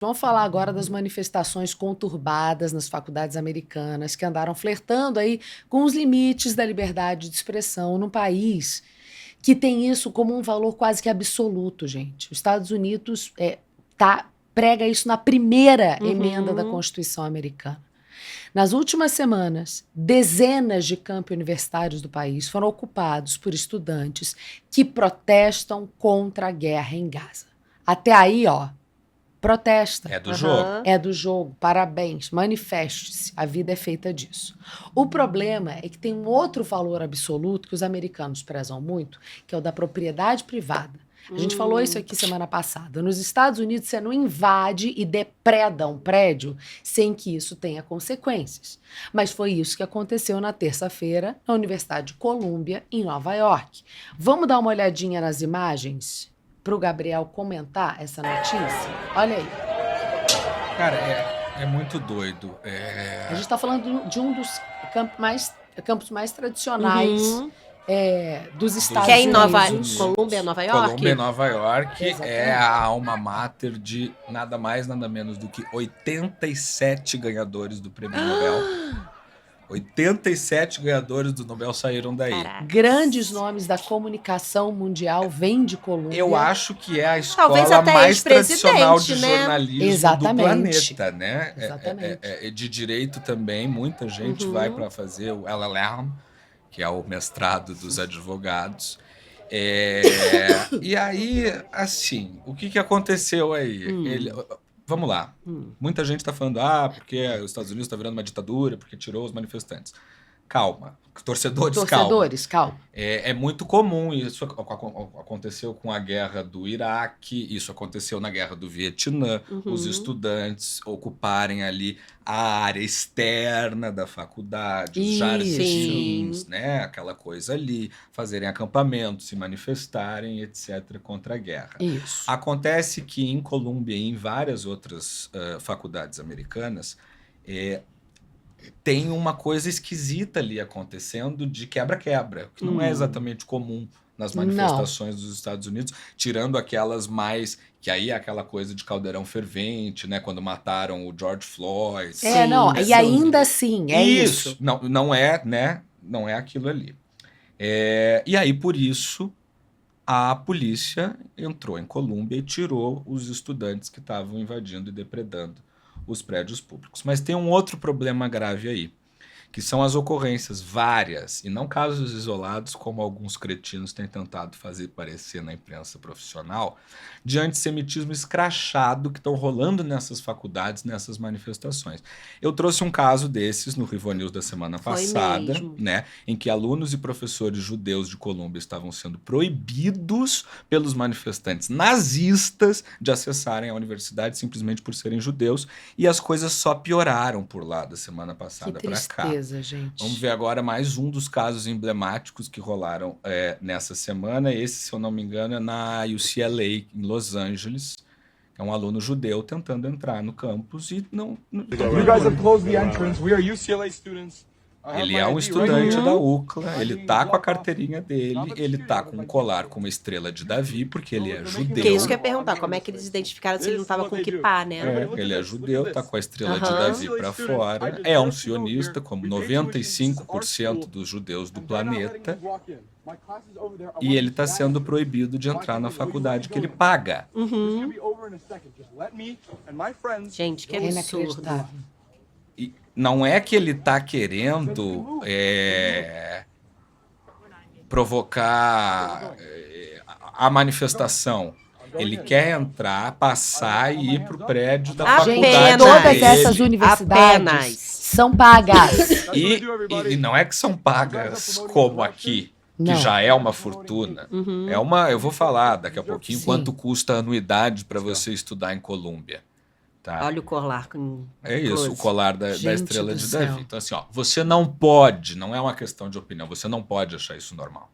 Vamos falar agora das manifestações conturbadas nas faculdades americanas, que andaram flertando aí com os limites da liberdade de expressão num país que tem isso como um valor quase que absoluto, gente. Os Estados Unidos prega isso na primeira emenda da Constituição americana. Nas últimas semanas, dezenas de campi universitários do país foram ocupados por estudantes que protestam contra a guerra em Gaza. Até aí, protesta. É do jogo. É do jogo. Parabéns. Manifeste-se. A vida é feita disso. O problema é que tem um outro valor absoluto que os americanos prezam muito, que é o da propriedade privada. A gente falou isso aqui semana passada. Nos Estados Unidos, você não invade e depreda um prédio sem que isso tenha consequências. Mas foi isso que aconteceu na terça-feira na Universidade de Columbia, em Nova York. Vamos dar uma olhadinha nas imagens para o Gabriel comentar essa notícia? Olha aí. Cara, é muito doido. A gente está falando de um dos campos mais tradicionais dos Estados Unidos. Que é em Colômbia, Nova York? Colômbia, Nova York. Exatamente. É a alma mater de nada mais, nada menos do que 87 ganhadores do Prêmio Nobel. 87 ganhadores do Nobel saíram daí. Caraca. Grandes nomes da comunicação mundial vêm de Colômbia. Eu acho que é a Talvez escola até mais tradicional de ex-presidente, né? jornalismo Exatamente. do planeta, né? Exatamente. De direito também, muita gente vai para fazer o LLM, que é o mestrado dos advogados. E aí, assim, o que aconteceu aí? Vamos lá. Muita gente está falando, porque os Estados Unidos está virando uma ditadura, porque tirou os manifestantes. Calma. Torcedores, calma. É muito comum, isso aconteceu com a guerra do Iraque, isso aconteceu na guerra do Vietnã, os estudantes ocuparem ali a área externa da faculdade, os jardins, né, aquela coisa ali, fazerem acampamentos, se manifestarem, etc., contra a guerra. Isso. Acontece que em Colômbia e em várias outras faculdades americanas, tem uma coisa esquisita ali acontecendo de quebra-quebra, que não é exatamente comum nas manifestações dos Estados Unidos, tirando aquelas mais... Que aí é aquela coisa de caldeirão fervente, né? Quando mataram o George Floyd. E ainda assim, é isso. Não é, né? Não é aquilo ali. E aí, por isso, a polícia entrou em Colômbia e tirou os estudantes que estavam invadindo e depredando os prédios públicos. Mas tem um outro problema grave aí, que são as ocorrências várias, e não casos isolados, como alguns cretinos têm tentado fazer parecer na imprensa profissional, de antissemitismo escrachado que estão rolando nessas faculdades, nessas manifestações. Eu trouxe um caso desses no Rivo News da semana passada, né, em que alunos e professores judeus de Colômbia estavam sendo proibidos pelos manifestantes nazistas de acessarem a universidade simplesmente por serem judeus, e as coisas só pioraram por lá da semana passada para cá. Gente. Vamos ver agora mais um dos casos emblemáticos que rolaram nessa semana. Esse, se eu não me engano, é na UCLA, em Los Angeles. É um aluno judeu tentando entrar no campus e não... You guys have closed the entrance. We are UCLA students. Ele é um estudante da UCLA, ele tá com a carteirinha dele, ele tá com um colar com uma estrela de Davi, porque ele é judeu. Porque isso que eu ia perguntar, como é que eles identificaram se ele não tava com kippah, né? Ele é judeu, tá com a estrela de Davi pra fora, é um sionista, como 95% dos judeus do planeta, e ele tá sendo proibido de entrar na faculdade que ele paga. Gente, que absurdo. E não é que ele está querendo provocar a manifestação. Ele quer entrar, passar e ir para o prédio da faculdade. Todas dele. essas universidades são pagas. E não é que são pagas como aqui, que já é uma fortuna. Eu vou falar daqui a pouquinho quanto custa a anuidade para você estudar em Colômbia. Tá. Olha o colar com... o colar da estrela de Davi. Então, assim, você não pode, não é uma questão de opinião, você não pode achar isso normal.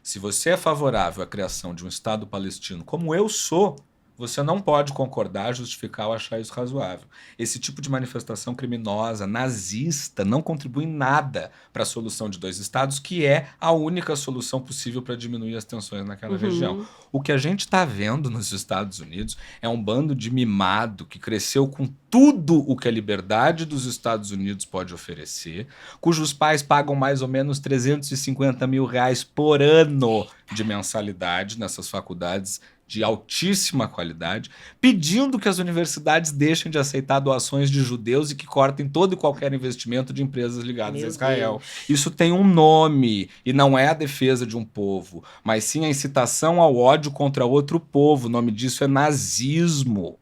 Se você é favorável à criação de um Estado palestino, como eu sou, Você não pode concordar, justificar ou achar isso razoável. Esse tipo de manifestação criminosa, nazista, não contribui em nada para a solução de 2 estados, que é a única solução possível para diminuir as tensões naquela região. O que a gente está vendo nos Estados Unidos é um bando de mimado que cresceu com tudo o que a liberdade dos Estados Unidos pode oferecer, cujos pais pagam mais ou menos R$350 mil por ano de mensalidade nessas faculdades de altíssima qualidade, pedindo que as universidades deixem de aceitar doações de judeus e que cortem todo e qualquer investimento de empresas ligadas a Israel. Isso tem um nome, e não é a defesa de um povo, mas sim a incitação ao ódio contra outro povo. O nome disso é nazismo.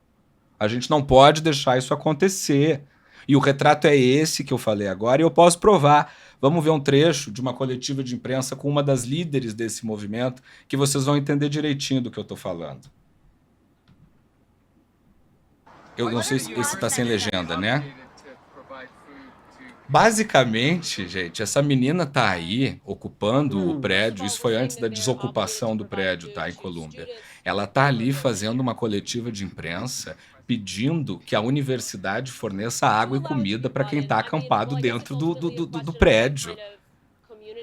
A gente não pode deixar isso acontecer. E o retrato é esse que eu falei agora, e eu posso provar. Vamos ver um trecho de uma coletiva de imprensa com uma das líderes desse movimento, que vocês vão entender direitinho do que eu estou falando. Eu não sei se esse está sem legenda, né? Basicamente, gente, essa menina tá aí ocupando o prédio, isso foi antes da desocupação do prédio, tá, em Colômbia. Ela tá ali fazendo uma coletiva de imprensa pedindo que a universidade forneça água e comida para quem está acampado dentro do prédio.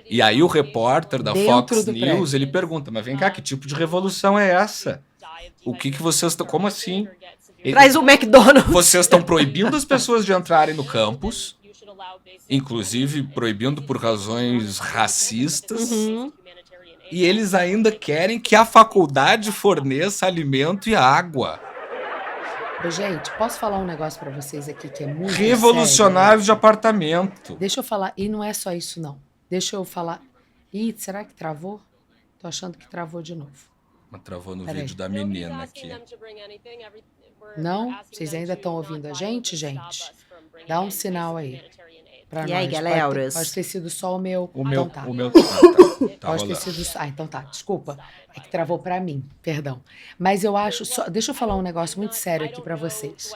E aí o repórter da Fox News, ele pergunta, mas vem cá, que tipo de revolução é essa? O que vocês estão... Como assim? Traz o McDonald's. Vocês estão proibindo as pessoas de entrarem no campus, inclusive proibindo por razões racistas, e eles ainda querem que a faculdade forneça alimento e água. Gente, posso falar um negócio pra vocês aqui que é muito revolucionário sério? de apartamento. Deixa eu falar, e não é só isso não. Deixa eu falar. Ih, será que travou? Tô achando que travou de novo. Mas travou no Peraí. vídeo da menina aqui. Não? Vocês ainda estão ouvindo a gente, gente? Dá um sinal aí. Pra E aí, nós. galera? Pode ter sido só o meu. O meu, Então tá. o meu tá Pode ter rolando. sido só. Ah, então tá, desculpa. É que travou pra mim, perdão. Mas eu acho só. Deixa eu falar um negócio muito sério aqui pra vocês.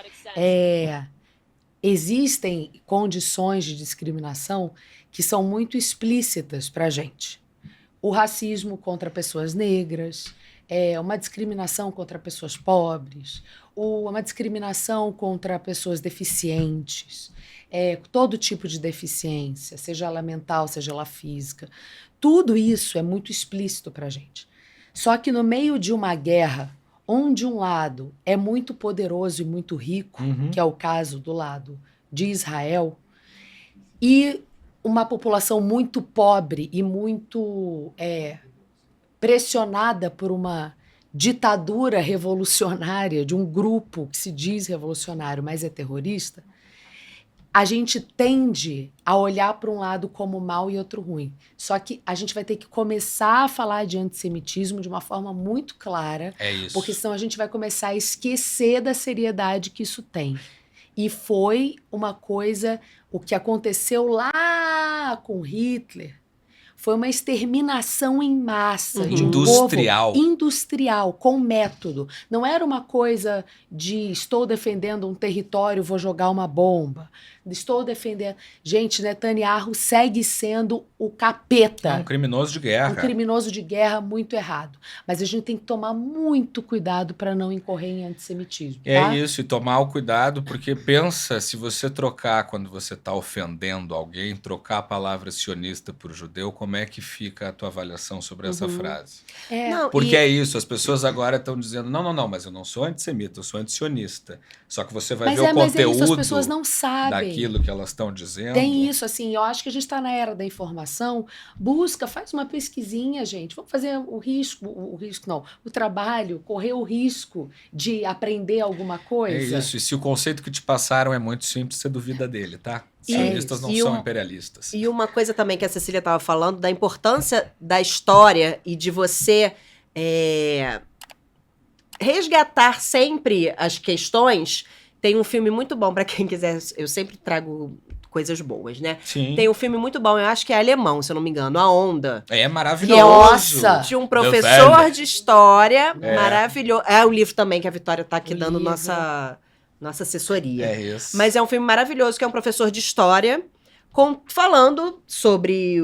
Existem condições de discriminação que são muito explícitas pra gente. O racismo contra pessoas negras, uma discriminação contra pessoas pobres, uma discriminação contra pessoas deficientes, todo tipo de deficiência, seja ela mental, seja ela física. Tudo isso é muito explícito para a gente. Só que no meio de uma guerra, onde um lado é muito poderoso e muito rico, que é o caso do lado de Israel, e uma população muito pobre e muito pressionada por uma ditadura revolucionária de um grupo que se diz revolucionário, mas é terrorista, a gente tende a olhar para um lado como mal e outro ruim. Só que a gente vai ter que começar a falar de antissemitismo de uma forma muito clara, É isso. porque senão a gente vai começar a esquecer da seriedade que isso tem. E foi uma coisa, o que aconteceu lá com Hitler, foi uma exterminação em massa de um Industrial. povo industrial, com método. Não era uma coisa de estou defendendo um território, vou jogar uma bomba. Estou defendendo... Gente, Netanyahu segue sendo o capeta. É um criminoso de guerra. Um criminoso de guerra muito errado. Mas a gente tem que tomar muito cuidado para não incorrer em antissemitismo. Tá? É isso, e tomar o cuidado, porque pensa, se você trocar, quando você está ofendendo alguém, trocar a palavra sionista por judeu, como é que fica a tua avaliação sobre essa frase? Não, Porque é isso, as pessoas agora estão dizendo, não, mas eu não sou antissemita, eu sou antisionista. Só que você vai ver o mas é isso, as conteúdo pessoas não sabem. daquilo que elas estão dizendo. Tem isso, assim, eu acho que a gente está na era da informação. Faz uma pesquisinha, gente. Vamos fazer o trabalho, correr o risco de aprender alguma coisa. É isso, e se o conceito que te passaram é muito simples, você duvida dele, tá? Sionistas não são imperialistas. E uma coisa também que a Cecília estava falando, da importância da história e de você resgatar sempre as questões. Tem um filme muito bom para quem quiser, eu sempre trago coisas boas, né? Sim. Tem um filme muito bom, eu acho que é alemão, se eu não me engano, A Onda. É maravilhoso. Nossa! De um professor de história maravilhoso. É um livro também que a Vitória tá aqui dando livro. nossa assessoria. É isso. Mas é um filme maravilhoso, que é um professor de história falando sobre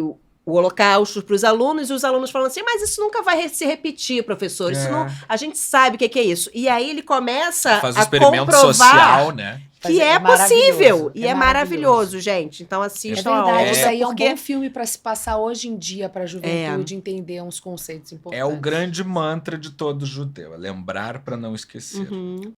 o Holocausto para os alunos, e os alunos falando assim, mas isso nunca vai se repetir, professor. Isso não, a gente sabe o que é isso. E aí ele começa Faz o a experimento comprovar social, né? que é possível. E é maravilhoso, gente. Então É assistam a verdade, obra, isso aí é um porque bom filme para se passar hoje em dia para a juventude entender uns conceitos importantes. É o grande mantra de todo judeu, é lembrar para não esquecer. Uhum.